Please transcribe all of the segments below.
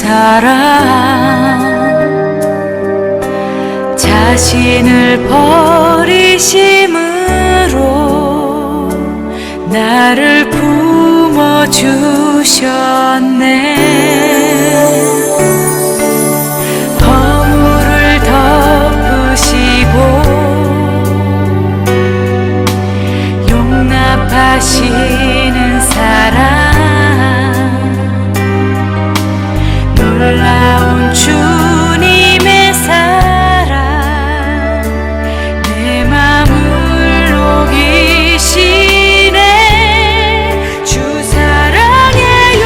사랑, 자신을 버리심으로 나를 품어주셨네. 허물을 덮으시고 용납하시는 사랑, 놀라운 주님의 사랑, 내 맘을 녹이시네. 주 사랑해요.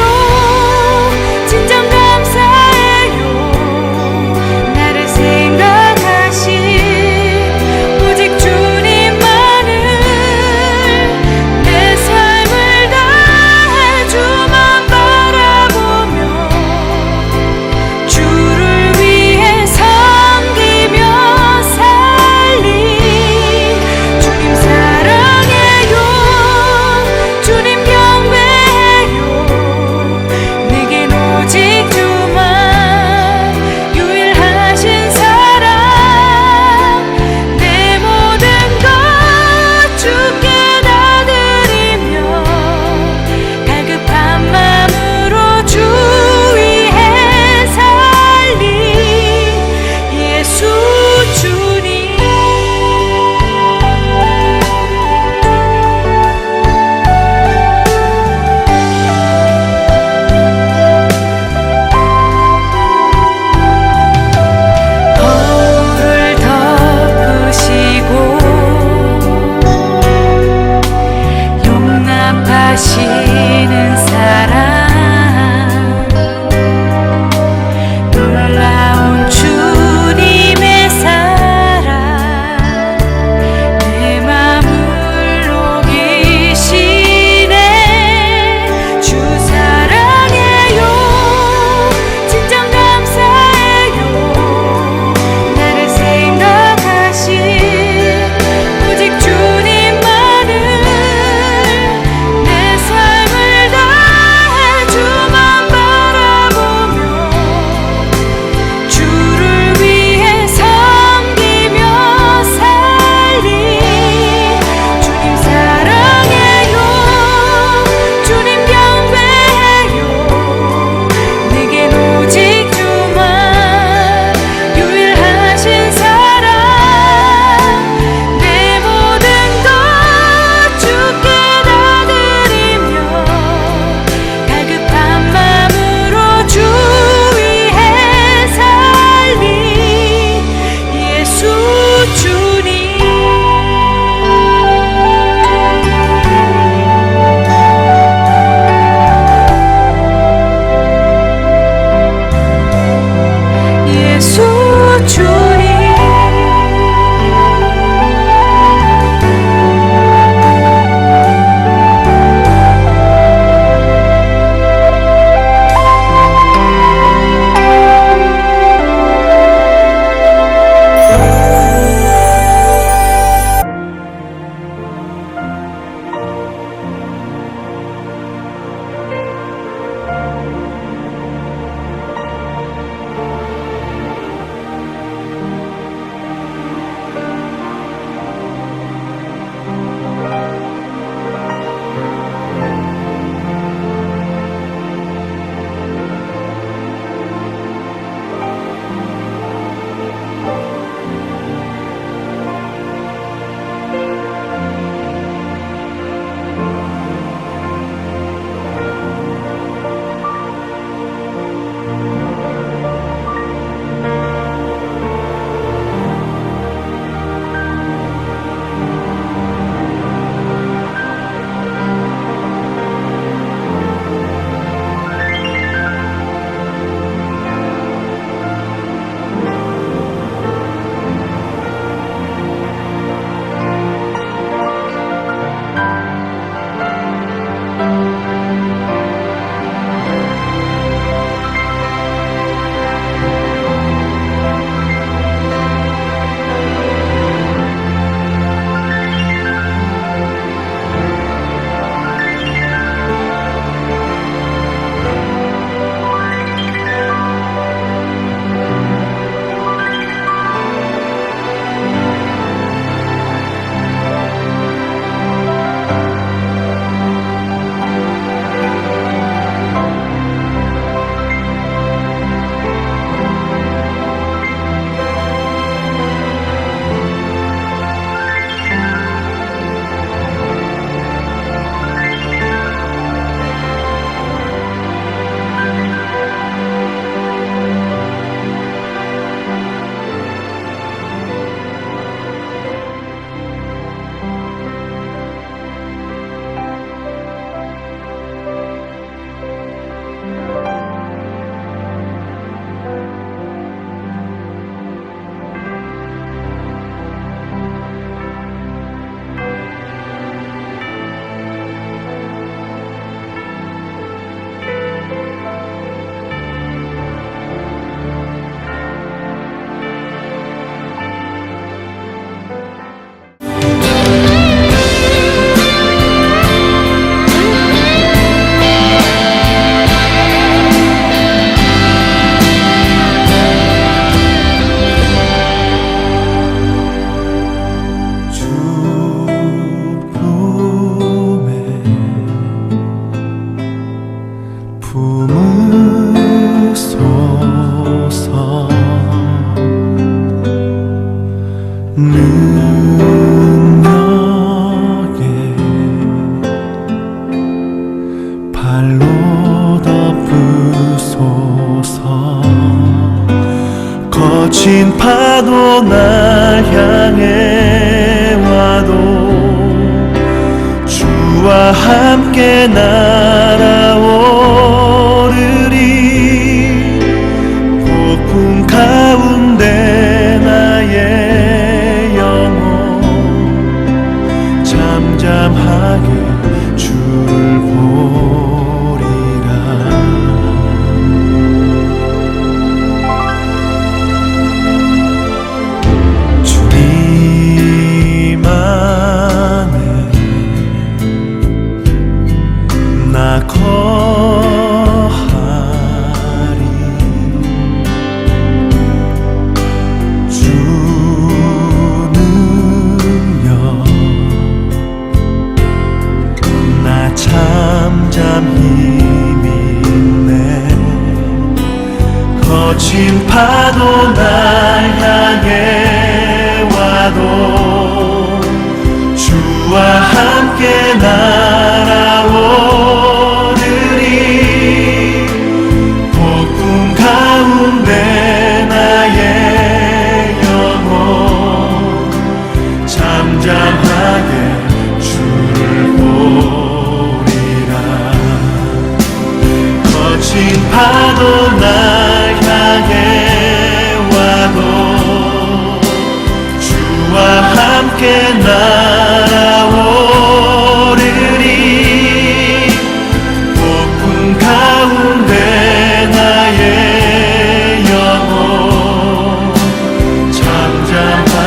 거친 파도 날 향해 와도 주와 함께 날아오르리. 폭풍 가운데 나의 영혼 잠잠하게 주를 보리라. 주님 안에 나 거하리. 주 능력 나 잠잠히 믿네. 거친 파도 날 향해 와도 주와 함께 날아오르리. 폭풍 가운데 나의 영혼 잠잠하게 주를 보리라. 거친 파도 날 향해 와도 주와 함께 날아오르리. 폭풍 가운데 나의 영혼 잠잠하게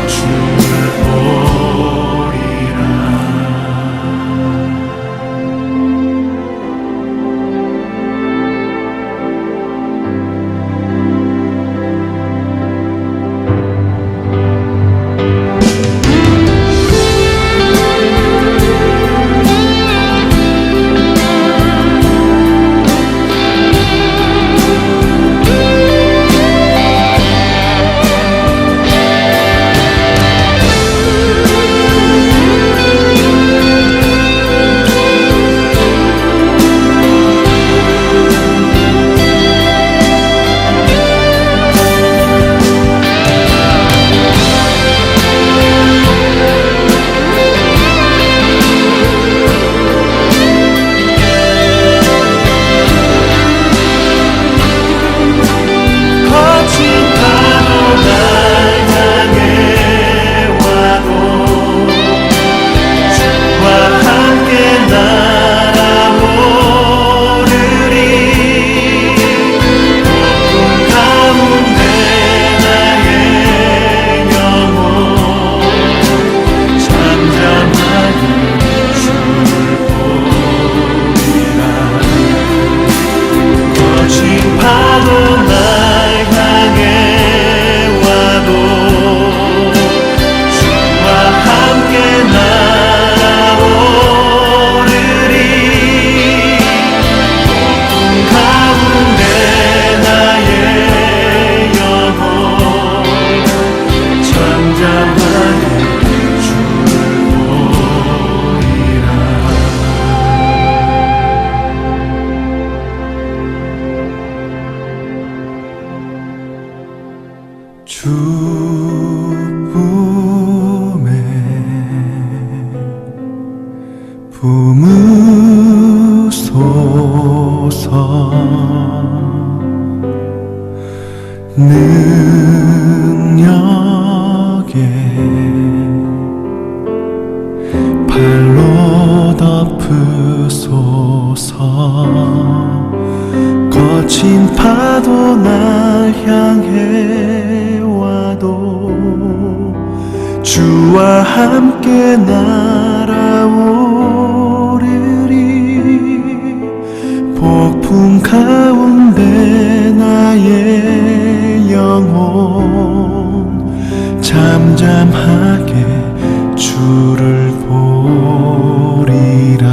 주를 보리라. 주품에 품으소서. 능력에 발로 덮으소서. 거친 파도 날 향해 와도 주와 함께 날아오르리. 폭풍 가운데 나의 영혼 잠잠하게 주를 보리라.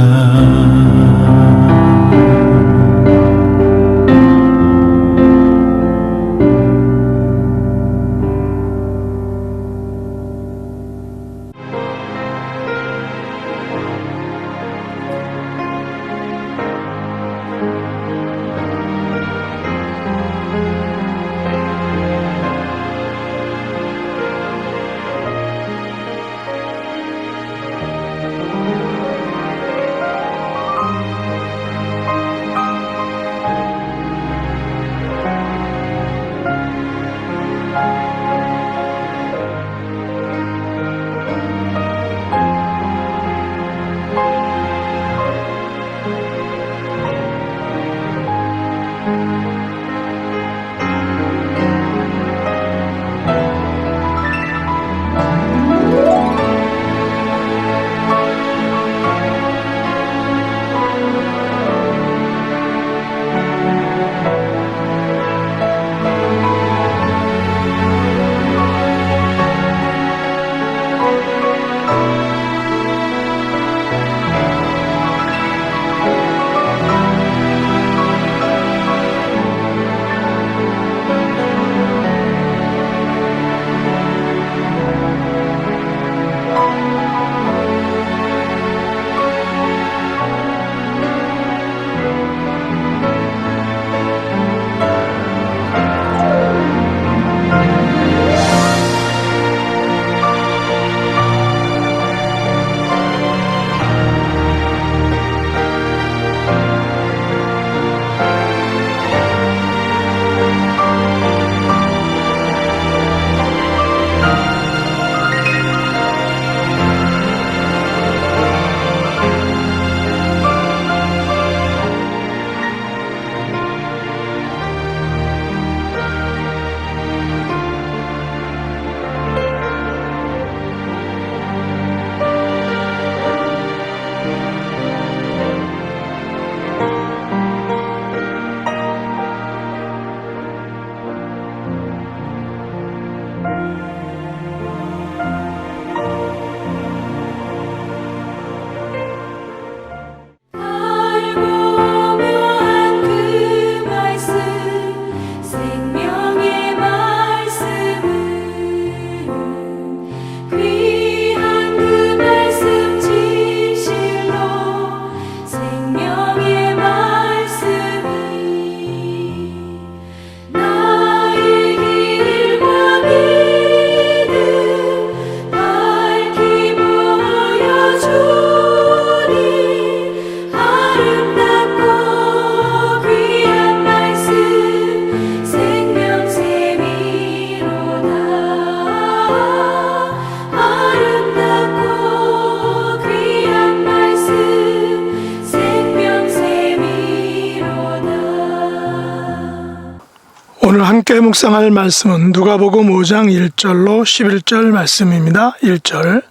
오늘 함께 묵상할 말씀은 누가복음 5장 1절로 11절 말씀입니다. 1절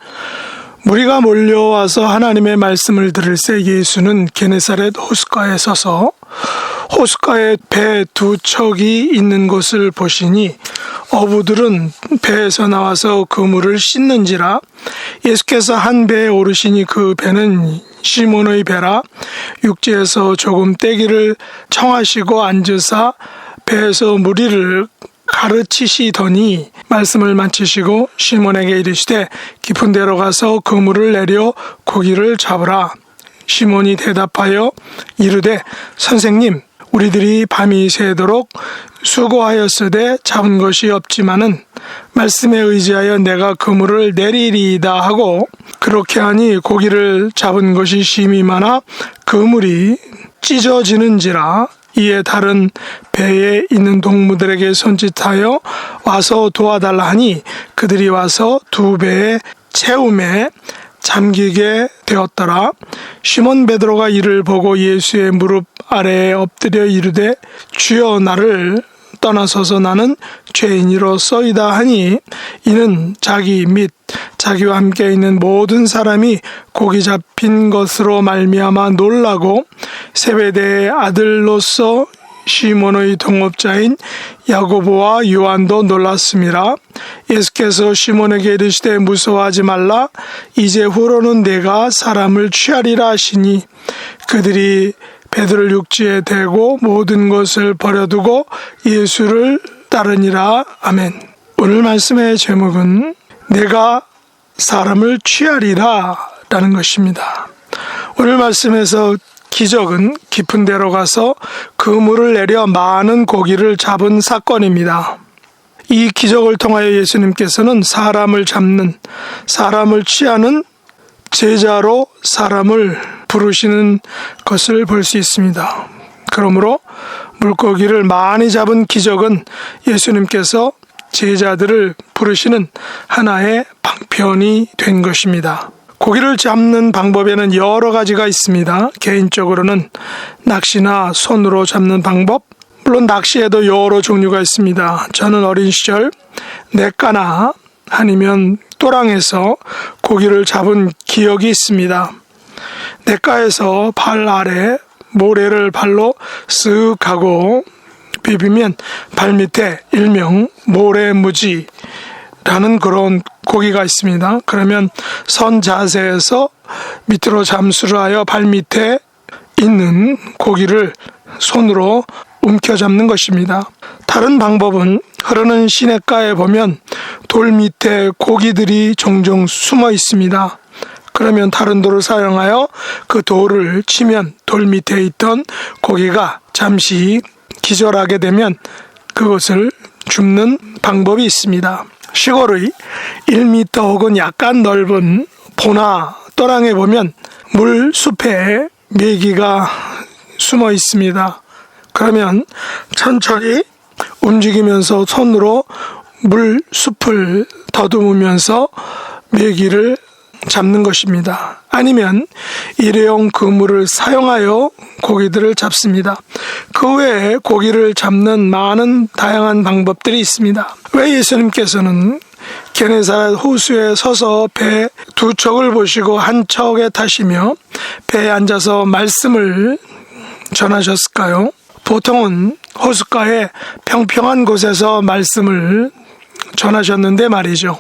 무리가 몰려와서 하나님의 말씀을 들을새 예수는 게네사렛 호숫가에 서서 호숫가에 배 두 척이 있는 곳을 보시니 어부들은 배에서 나와서 그물을 씻는지라. 예수께서 한 배에 오르시니 그 배는 시몬의 배라. 육지에서 조금 떼기를 청하시고 앉으사 배에서 무리를 가르치시더니 말씀을 마치시고 시몬에게 이르시되 깊은 데로 가서 그물을 내려 고기를 잡으라. 시몬이 대답하여 이르되 선생님, 우리들이 밤이 새도록 수고하였으되 잡은 것이 없지만은 말씀에 의지하여 내가 그물을 내리리이다 하고, 그렇게 하니 고기를 잡은 것이 심히 많아 그물이 찢어지는지라. 이에 다른 배에 있는 동무들에게 손짓하여 와서 도와달라 하니 그들이 와서 두 배의 채움에 잠기게 되었더라. 시몬 베드로가 이를 보고 예수의 무릎 아래에 엎드려 이르되 주여, 나를 떠나서서 나는 죄인이로소이다 하니, 이는 자기 및 자기와 함께 있는 모든 사람이 고기 잡힌 것으로 말미암아 놀라고 세베대의 아들로서 시몬의 동업자인 야고보와 요한도 놀랐음이라. 예수께서 시몬에게 이르시되 무서워하지 말라. 이제 후로는 내가 사람을 취하리라 하시니 그들이 배들을 육지에 대고 모든 것을 버려두고 예수를 따르니라. 아멘. 오늘 말씀의 제목은 내가 사람을 취하리라 라는 것입니다. 오늘 말씀에서 기적은 깊은 데로 가서 그물을 내려 많은 고기를 잡은 사건입니다. 이 기적을 통하여 예수님께서는 사람을 잡는, 사람을 취하는 제자로 사람을 부르시는 것을 볼 수 있습니다. 그러므로 물고기를 많이 잡은 기적은 예수님께서 제자들을 부르시는 하나의 방편이 된 것입니다. 고기를 잡는 방법에는 여러 가지가 있습니다. 개인적으로는 낚시나 손으로 잡는 방법, 물론 낚시에도 여러 종류가 있습니다. 저는 어린 시절 냇가나 아니면 또랑에서 고기를 잡은 기억이 있습니다. 냇가에서 발 아래 모래를 발로 쓱 하고 비비면 발밑에 일명 모래무지라는 그런 고기가 있습니다. 그러면 선 자세에서 밑으로 잠수를 하여 발밑에 있는 고기를 손으로 움켜잡는 것입니다. 다른 방법은 흐르는 시냇가에 보면 돌 밑에 고기들이 종종 숨어 있습니다. 그러면 다른 돌을 사용하여 그 돌을 치면 돌 밑에 있던 고기가 잠시 기절하게 되면 그것을 줍는 방법이 있습니다. 시골의 1m 혹은 약간 넓은 보나 또랑에 보면 물숲에 메기가 숨어 있습니다. 그러면 천천히 움직이면서 손으로 물숲을 더듬으면서 메기를 잡는 것입니다. 아니면 일회용 그물을 사용하여 고기들을 잡습니다. 그 외에 고기를 잡는 많은 다양한 방법들이 있습니다. 왜 예수님께서는 게네사렛 호수에 서서 배 두 척을 보시고 한 척에 타시며 배에 앉아서 말씀을 전하셨을까요? 보통은 호숫가의 평평한 곳에서 말씀을 전하셨는데 말이죠.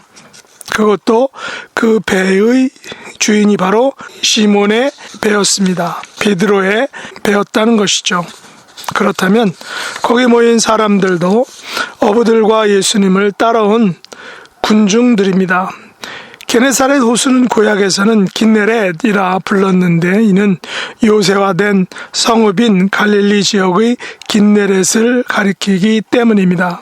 그것도 그 배의 주인이 바로 시몬의 배였습니다. 베드로의 배였다는 것이죠. 그렇다면 거기 모인 사람들도 어부들과 예수님을 따라온 군중들입니다. 게네사렛 호수는 구약에서는 긴네렛이라 불렀는데 이는 요새화된 성읍인 갈릴리 지역의 긴네렛을 가리키기 때문입니다.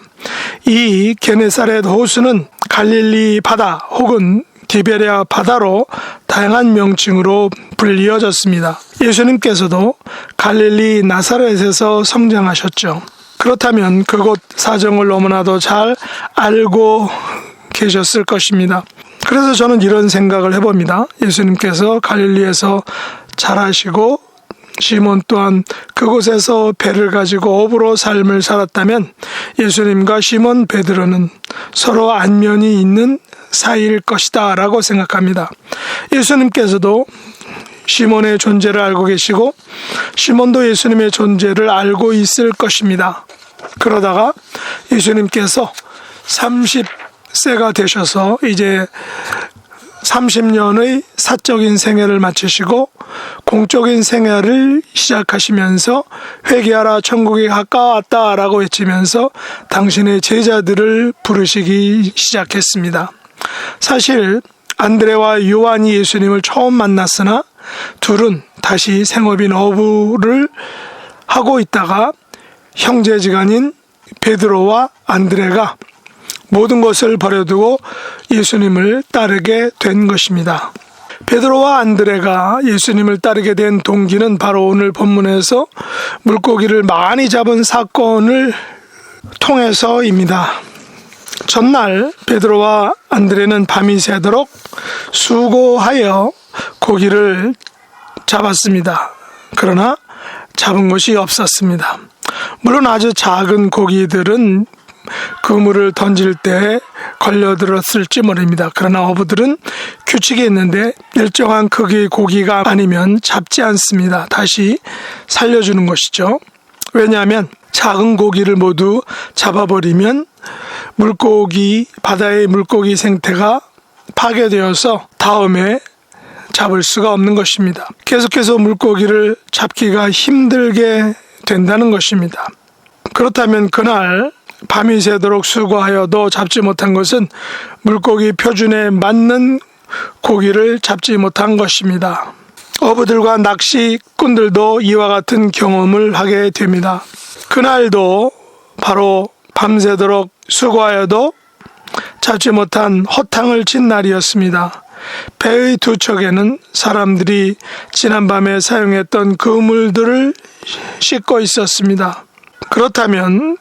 이 게네사렛 호수는 갈릴리 바다 혹은 디베랴 바다로 다양한 명칭으로 불리어졌습니다. 예수님께서도 갈릴리 나사렛에서 성장하셨죠. 그렇다면 그곳 사정을 너무나도 잘 알고 계셨을 것입니다. 그래서 저는 이런 생각을 해봅니다. 예수님께서 갈릴리에서 자라시고 시몬 또한 그곳에서 배를 가지고 어부로 삶을 살았다면 예수님과 시몬 베드로는 서로 안면이 있는 사이일 것이다 라고 생각합니다. 예수님께서도 시몬의 존재를 알고 계시고 시몬도 예수님의 존재를 알고 있을 것입니다. 그러다가 예수님께서 30세가 되셔서 이제 30년의 사적인 생애를 마치시고 공적인 생애를 시작하시면서 회개하라 천국이 가까웠다 라고 외치면서 당신의 제자들을 부르시기 시작했습니다. 사실 안드레와 요한이 예수님을 처음 만났으나 둘은 다시 생업인 어부를 하고 있다가 형제지간인 베드로와 안드레가 모든 것을 버려두고 예수님을 따르게 된 것입니다. 베드로와 안드레가 예수님을 따르게 된 동기는 바로 오늘 본문에서 물고기를 많이 잡은 사건을 통해서입니다. 전날 베드로와 안드레는 밤이 새도록 수고하여 고기를 잡았습니다. 그러나 잡은 것이 없었습니다. 물론 아주 작은 고기들은 그물을 던질 때 걸려들었을지 모릅니다. 그러나 어부들은 규칙이 있는데 일정한 크기의 고기가 아니면 잡지 않습니다. 다시 살려주는 것이죠. 왜냐하면 작은 고기를 모두 잡아버리면 바다의 물고기 생태가 파괴되어서 다음에 잡을 수가 없는 것입니다. 계속해서 물고기를 잡기가 힘들게 된다는 것입니다. 그렇다면 그날 밤이 새도록 수고하여도 잡지 못한 것은 물고기 표준에 맞는 고기를 잡지 못한 것입니다. 어부들과 낚시꾼들도 이와 같은 경험을 하게 됩니다. 그날도 바로 밤새도록 수고하여도 잡지 못한 허탕을 친 날이었습니다. 배의 두 척에는 사람들이 지난밤에 사용했던 그물들을 싣고 있었습니다. 그렇다면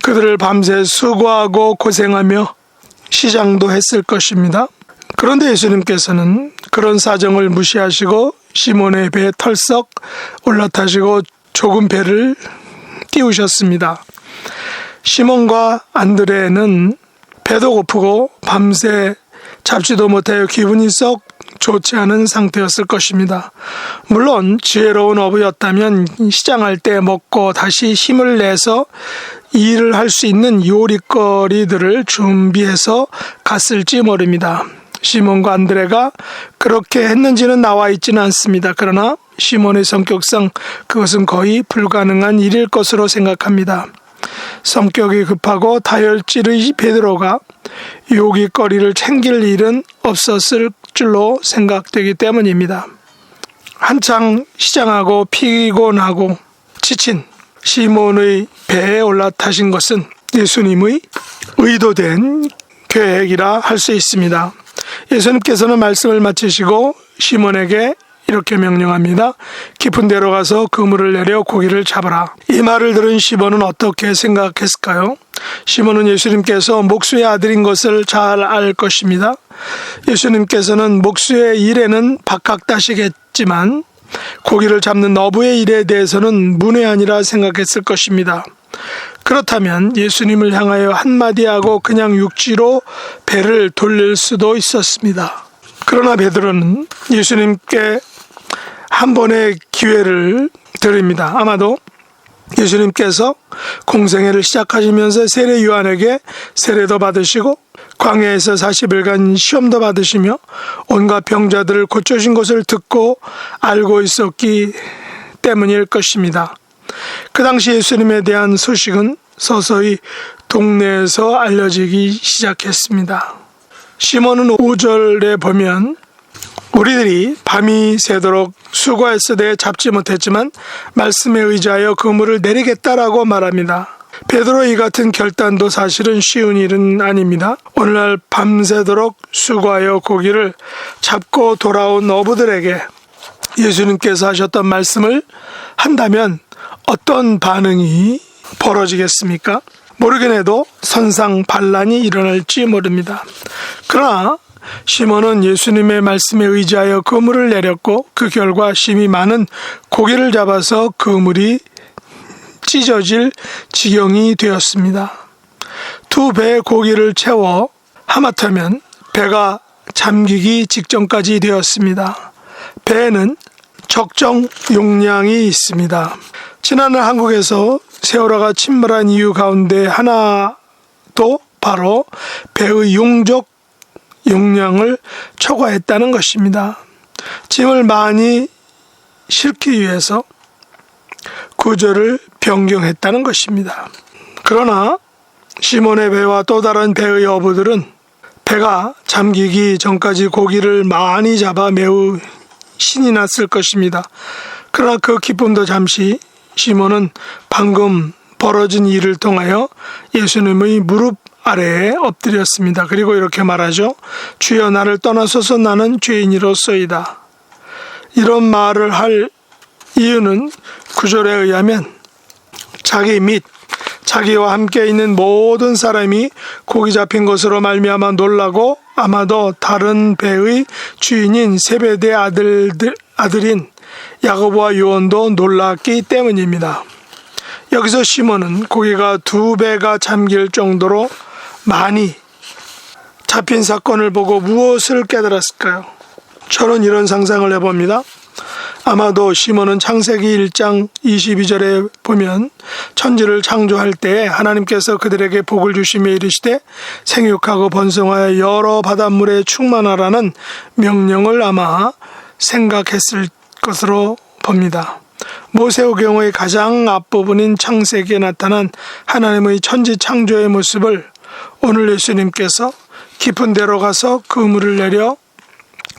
그들을 밤새 수고하고 고생하며 시장도 했을 것입니다. 그런데 예수님께서는 그런 사정을 무시하시고 시몬의 배에 털썩 올라타시고 좁은 배를 띄우셨습니다. 시몬과 안드레는 배도 고프고 밤새 잡지도 못하여 기분이 썩 좋지 않은 상태였을 것입니다. 물론 지혜로운 어부였다면 시장할 때 먹고 다시 힘을 내서 일을 할 수 있는 요리거리들을 준비해서 갔을지 모릅니다. 시몬과 안드레가 그렇게 했는지는 나와 있지는 않습니다. 그러나 시몬의 성격상 그것은 거의 불가능한 일일 것으로 생각합니다. 성격이 급하고 다혈질의 베드로가 요깃거리를 챙길 일은 없었을 줄로 생각되기 때문입니다. 한창 시장하고 피곤하고 지친 시몬의 배에 올라타신 것은 예수님의 의도된 계획이라 할 수 있습니다. 예수님께서는 말씀을 마치시고 시몬에게 이렇게 명령합니다. 깊은 데로 가서 그물을 내려 고기를 잡아라. 이 말을 들은 시몬은 어떻게 생각했을까요? 시몬은 예수님께서 목수의 아들인 것을 잘 알 것입니다. 예수님께서는 목수의 일에는 박학다시겠지만 고기를 잡는 어부의 일에 대해서는 문외한이라 생각했을 것입니다. 그렇다면 예수님을 향하여 한마디 하고 그냥 육지로 배를 돌릴 수도 있었습니다. 그러나 베드로는 예수님께 한 번의 기회를 드립니다. 아마도 예수님께서 공생애를 시작하시면서 세례 요한에게 세례도 받으시고 광야에서 40일간 시험도 받으시며 온갖 병자들을 고쳐신 것을 듣고 알고 있었기 때문일 것입니다. 그 당시 예수님에 대한 소식은 서서히 동네에서 알려지기 시작했습니다. 시몬은 5절에 보면 우리들이 밤이 새도록 수고했으되 잡지 못했지만 말씀에 의지하여 그물을 내리겠다라고 말합니다. 베드로의 이 같은 결단도 사실은 쉬운 일은 아닙니다. 오늘날 밤새도록 수고하여 고기를 잡고 돌아온 어부들에게 예수님께서 하셨던 말씀을 한다면 어떤 반응이 벌어지겠습니까? 모르긴 해도 선상반란이 일어날지 모릅니다. 그러나 시몬은 예수님의 말씀에 의지하여 그물을 내렸고 그 결과 심히 많은 고기를 잡아서 그물이 찢어질 지경이 되었습니다. 두 배의 고기를 채워 하마터면 배가 잠기기 직전까지 되었습니다. 배에는 적정 용량이 있습니다. 지난해 한국에서 세월호가 침몰한 이유 가운데 하나도 바로 배의 용량을 초과했다는 것입니다. 짐을 많이 싣기 위해서 구조를 변경했다는 것입니다. 그러나 시몬의 배와 또 다른 배의 어부들은 배가 잠기기 전까지 고기를 많이 잡아 매우 신이 났을 것입니다. 그러나 그 기쁨도 잠시 시몬은 방금 벌어진 일을 통하여 예수님의 무릎 아래에 엎드렸습니다. 그리고 이렇게 말하죠. 주여 나를 떠나소서 나는 죄인이로소이다. 이런 말을 할 이유는 구절에 의하면 자기 및 자기와 함께 있는 모든 사람이 고기 잡힌 것으로 말미암아 놀라고 아마도 다른 배의 주인인 세베대 아들인 야고보와 요한도 놀랐기 때문입니다. 여기서 시몬은 고기가 두 배가 잠길 정도로 많이 잡힌 사건을 보고 무엇을 깨달았을까요? 저는 이런 상상을 해봅니다. 아마도 시몬은 창세기 1장 22절에 보면 천지를 창조할 때에 하나님께서 그들에게 복을 주시며 이르시되 생육하고 번성하여 여러 바닷물에 충만하라는 명령을 아마 생각했을 것으로 봅니다. 모세오경의 가장 앞부분인 창세기에 나타난 하나님의 천지 창조의 모습을 오늘 예수님께서 깊은 데로 가서 그물을 내려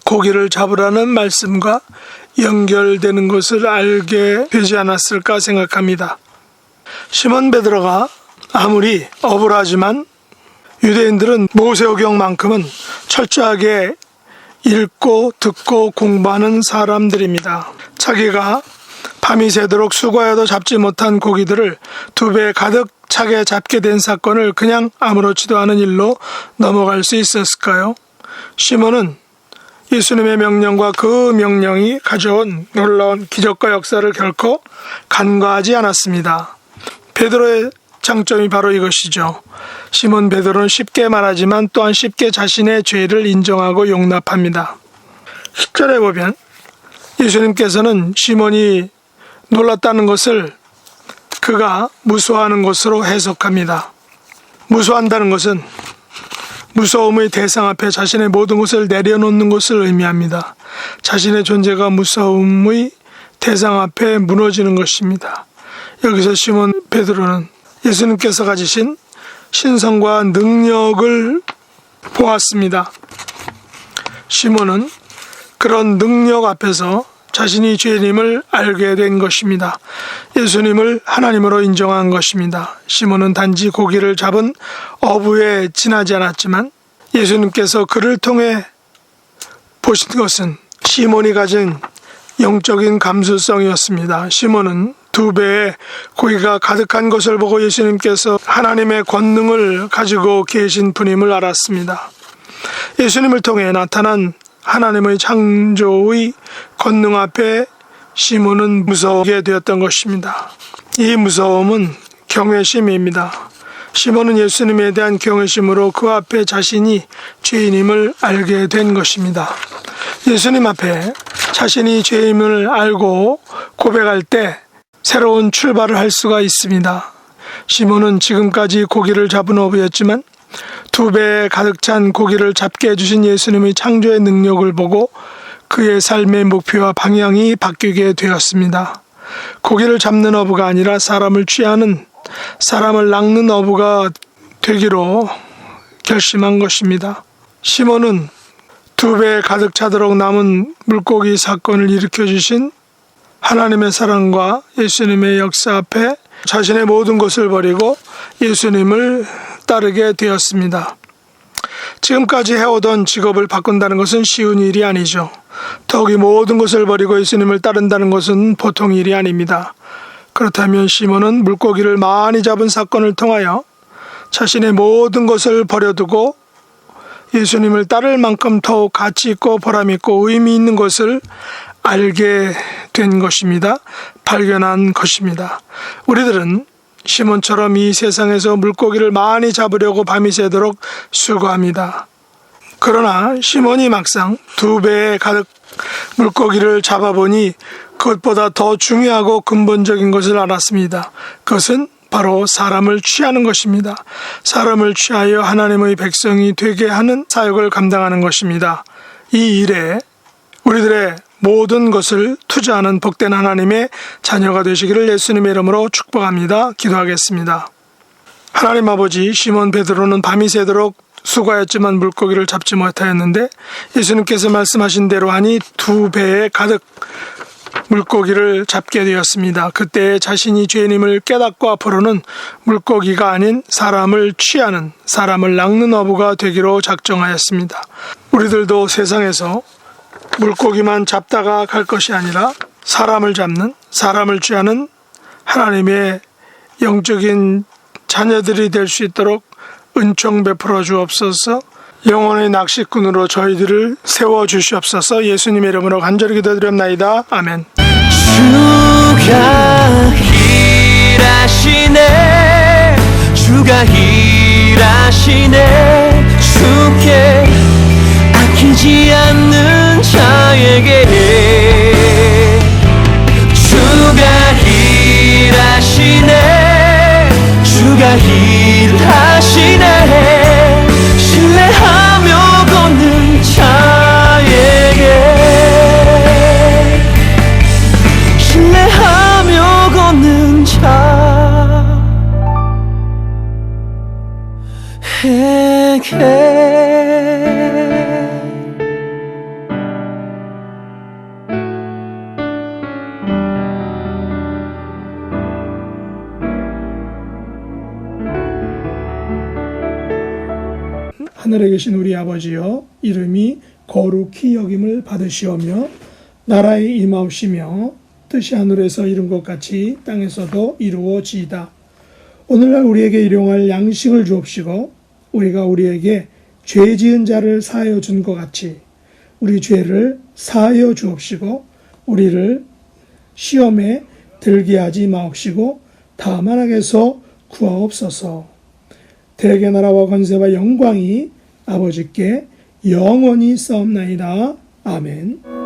고기를 잡으라는 말씀과 연결되는 것을 알게 되지 않았을까 생각합니다. 시몬 베드로가 아무리 어불하지만 유대인들은 모세오경만큼은 철저하게 읽고 듣고 공부하는 사람들입니다. 자기가 밤이 새도록 수고해도 잡지 못한 고기들을 두 배 가득 차게 잡게 된 사건을 그냥 아무렇지도 않은 일로 넘어갈 수 있었을까요? 시몬은 예수님의 명령과 그 명령이 가져온 놀라운 기적과 역사를 결코 간과하지 않았습니다. 베드로의 장점이 바로 이것이죠. 시몬 베드로는 쉽게 말하지만 또한 쉽게 자신의 죄를 인정하고 용납합니다. 10절에 보면 예수님께서는 시몬이 놀랐다는 것을 그가 무서워하는 것으로 해석합니다. 무서워한다는 것은 무서움의 대상 앞에 자신의 모든 것을 내려놓는 것을 의미합니다. 자신의 존재가 무서움의 대상 앞에 무너지는 것입니다. 여기서 시몬 베드로는 예수님께서 가지신 신성과 능력을 보았습니다. 시몬은 그런 능력 앞에서 자신이 죄인임을 알게 된 것입니다. 예수님을 하나님으로 인정한 것입니다. 시몬은 단지 고기를 잡은 어부에 지나지 않았지만 예수님께서 그를 통해 보신 것은 시몬이 가진 영적인 감수성이었습니다. 시몬은 두 배의 고기가 가득한 것을 보고 예수님께서 하나님의 권능을 가지고 계신 분임을 알았습니다. 예수님을 통해 나타난 하나님의 창조의 권능 앞에 시몬은 무서워하게 되었던 것입니다. 이 무서움은 경외심입니다. 시몬은 예수님에 대한 경외심으로 그 앞에 자신이 죄인임을 알게 된 것입니다. 예수님 앞에 자신이 죄인임을 알고 고백할 때 새로운 출발을 할 수가 있습니다. 시몬은 지금까지 고기를 잡은 어부였지만 두 배에 가득 찬 고기를 잡게 해주신 예수님의 창조의 능력을 보고 그의 삶의 목표와 방향이 바뀌게 되었습니다. 고기를 잡는 어부가 아니라 사람을 취하는, 사람을 낚는 어부가 되기로 결심한 것입니다. 시몬은 두 배에 가득 차도록 남은 물고기 사건을 일으켜주신 하나님의 사랑과 예수님의 역사 앞에 자신의 모든 것을 버리고 예수님을 따르게 되었습니다. 지금까지 해오던 직업을 바꾼다는 것은 쉬운 일이 아니죠. 더욱이 모든 것을 버리고 예수님을 따른다는 것은 보통 일이 아닙니다. 그렇다면 시몬은 물고기를 많이 잡은 사건을 통하여 자신의 모든 것을 버려두고 예수님을 따를 만큼 더욱 가치 있고 보람 있고 의미 있는 것을 알게 된 것입니다. 발견한 것입니다. 우리들은 시몬처럼 이 세상에서 물고기를 많이 잡으려고 밤이 새도록 수고합니다. 그러나 시몬이 막상 2배에 가득 물고기를 잡아보니 그것보다 더 중요하고 근본적인 것을 알았습니다. 그것은 바로 사람을 취하는 것입니다. 사람을 취하여 하나님의 백성이 되게 하는 사역을 감당하는 것입니다. 이 일에 우리들의 모든 것을 투자하는 복된 하나님의 자녀가 되시기를 예수님의 이름으로 축복합니다. 기도하겠습니다. 하나님 아버지, 시몬 베드로는 밤이 새도록 수고하였지만 물고기를 잡지 못하였는데 예수님께서 말씀하신 대로 하니 2배에 가득 물고기를 잡게 되었습니다. 그때 자신이 죄인임을 깨닫고 앞으로는 물고기가 아닌 사람을 취하는, 사람을 낚는 어부가 되기로 작정하였습니다. 우리들도 세상에서 물고기만 잡다가 갈 것이 아니라 사람을 잡는, 사람을 취하는 하나님의 영적인 자녀들이 될 수 있도록 은총 베풀어 주옵소서. 영혼의 낚시꾼으로 저희들을 세워주시옵소서. 예수님의 이름으로 간절히 기도드렸나이다. 아멘. 주가 일하시네, 주가 일하시네. 주께 아끼지 않는 자에게 주가 일하시네, 주가 일하시네. 신뢰하며 걷는 자에게, 신뢰하며 걷는 자에게. 하늘에 계신 우리 아버지여, 이름이 거룩히 여김을 받으시오며 나라에 임하옵시며 뜻이 하늘에서 이룬 것 같이 땅에서도 이루어지이다. 오늘날 우리에게 일용할 양식을 주옵시고 우리가 우리에게 죄 지은 자를 사하여 준 것 같이 우리 죄를 사하여 주옵시고 우리를 시험에 들게 하지 마옵시고 다만 악에서 구하옵소서. 대개 나라와 권세와 영광이 아버지께 영원히 싸움나이다. 아멘.